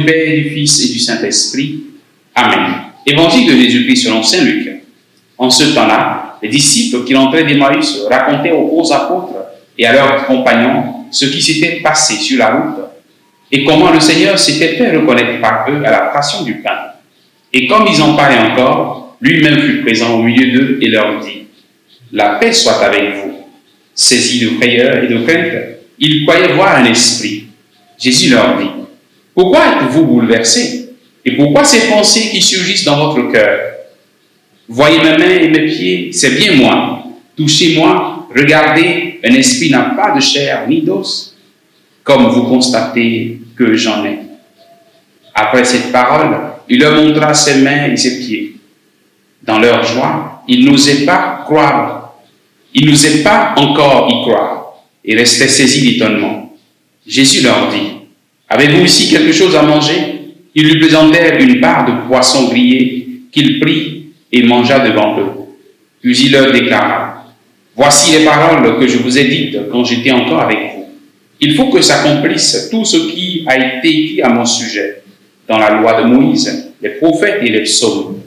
du Père, du Fils et du Saint-Esprit. Amen. Évangile de Jésus-Christ selon saint Luc. En ce temps-là, les disciples qui rentraient d'Emmaüs racontaient aux apôtres et à leurs compagnons ce qui s'était passé sur la route et comment le Seigneur s'était fait reconnaître par eux à la fraction du pain. Et comme ils en parlaient encore, lui-même fut présent au milieu d'eux et leur dit : « La paix soit avec vous. » Saisis de frayeur et de crainte, ils croyaient voir un esprit. Jésus leur dit : « Pourquoi êtes-vous bouleversés ? Et pourquoi ces pensées qui surgissent dans votre cœur ? Voyez mes mains et mes pieds, c'est bien moi. Touchez-moi, regardez, un esprit n'a pas de chair ni d'os, comme vous constatez que j'en ai. » Après cette parole, il leur montra ses mains et ses pieds. Dans leur joie, ils n'osaient pas croire. Ils n'osaient pas encore y croire et restaient saisis d'étonnement. Jésus leur dit : « Avez-vous ici quelque chose à manger ? » Ils lui présentèrent une part de poisson grillé qu'il prit et mangea devant eux. Puis il leur déclara : « Voici les paroles que je vous ai dites quand j'étais encore avec vous. Il faut que s'accomplisse tout ce qui a été écrit à mon sujet dans la loi de Moïse, les prophètes et les psaumes. »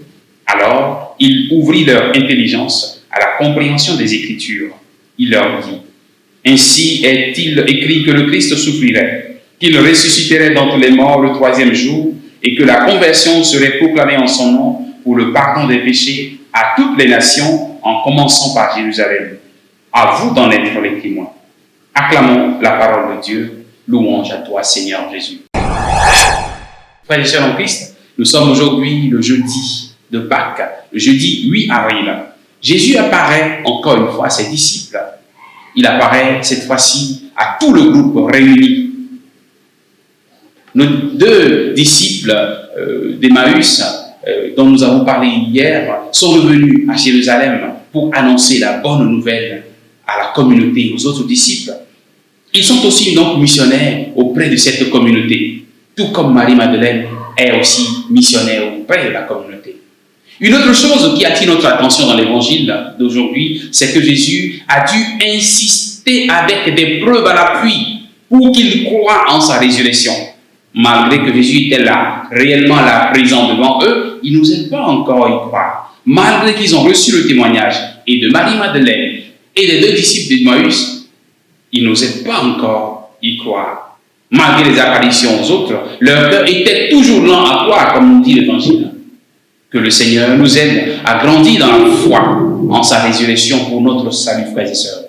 Alors, il ouvrit leur intelligence à la compréhension des Écritures. Il leur dit : « Ainsi est-il écrit que le Christ souffrirait, qu'il ressusciterait d'entre les morts le troisième jour, et que la conversion serait proclamée en son nom pour le pardon des péchés à toutes les nations, en commençant par Jérusalem. À vous d'en être les témoins. » Acclamons la parole de Dieu. Louange à toi, Seigneur Jésus. Frères et sœurs en Christ, nous sommes aujourd'hui le jeudi de Pâques, le jeudi 8 avril. Jésus apparaît encore une fois à ses disciples. Il apparaît cette fois-ci à tout le groupe réuni. Nos deux disciples d'Emmaüs, dont nous avons parlé hier, sont revenus à Jérusalem pour annoncer la bonne nouvelle à la communauté, aux autres disciples. Ils sont aussi donc missionnaires auprès de cette communauté, tout comme Marie-Madeleine est aussi missionnaire auprès de la communauté. Une autre chose qui attire notre attention dans l'évangile d'aujourd'hui, c'est que Jésus a dû insister avec des preuves à l'appui pour qu'ils croient en sa résurrection. Malgré que Jésus était là, réellement là, présent devant eux, ils n'osaient pas encore y croire. Malgré qu'ils ont reçu le témoignage et de Marie-Madeleine et des deux disciples d'Emmaüs, ils n'osaient pas encore y croire. Malgré les apparitions aux autres, leur cœur était toujours lent à croire, comme nous dit l'Évangile. Que le Seigneur nous aide à grandir dans la foi en sa résurrection pour notre salut, frères et sœurs.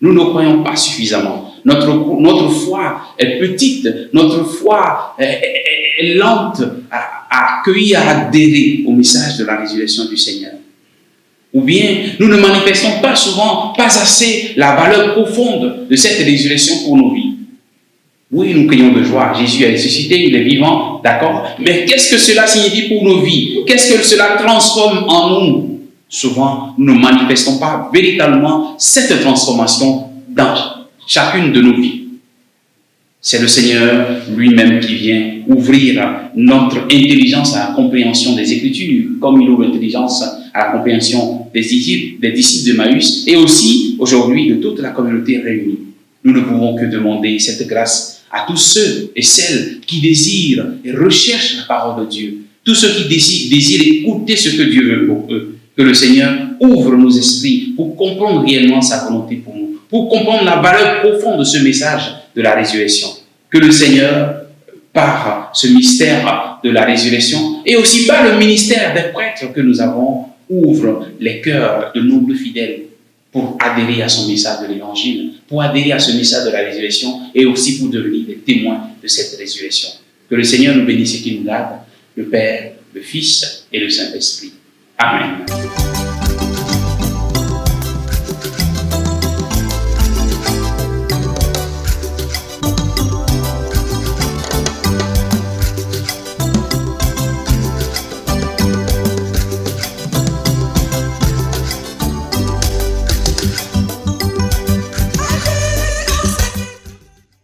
Nous ne croyons pas suffisamment. Notre foi est petite, notre foi est lente à accueillir, à adhérer au message de la résurrection du Seigneur. Ou bien, nous ne manifestons pas souvent, pas assez la valeur profonde de cette résurrection pour nos vies. Oui, nous crions de joie. Jésus est ressuscité, il est vivant, d'accord. Mais qu'est-ce que cela signifie pour nos vies? Qu'est-ce que cela transforme en nous? Souvent, nous ne manifestons pas véritablement cette transformation dans chacune de nos vies. C'est le Seigneur lui-même qui vient ouvrir notre intelligence à la compréhension des Écritures, comme il ouvre l'intelligence à la compréhension des disciples d'Emmaüs et aussi aujourd'hui de toute la communauté réunie. Nous ne pouvons que demander cette grâce à tous ceux et celles qui désirent et recherchent la parole de Dieu, tous ceux qui désirent écouter ce que Dieu veut pour eux, que le Seigneur ouvre nos esprits pour comprendre réellement sa volonté pour nous, pour comprendre la valeur profonde de ce message de la résurrection. Que le Seigneur, par ce mystère de la résurrection et aussi par le ministère des prêtres que nous avons, ouvre les cœurs de nobles fidèles pour adhérer à son message de l'Évangile, pour adhérer à ce message de la résurrection et aussi pour devenir des témoins de cette résurrection. Que le Seigneur nous bénisse et qu'il nous garde, le Père, le Fils et le Saint-Esprit. Amen.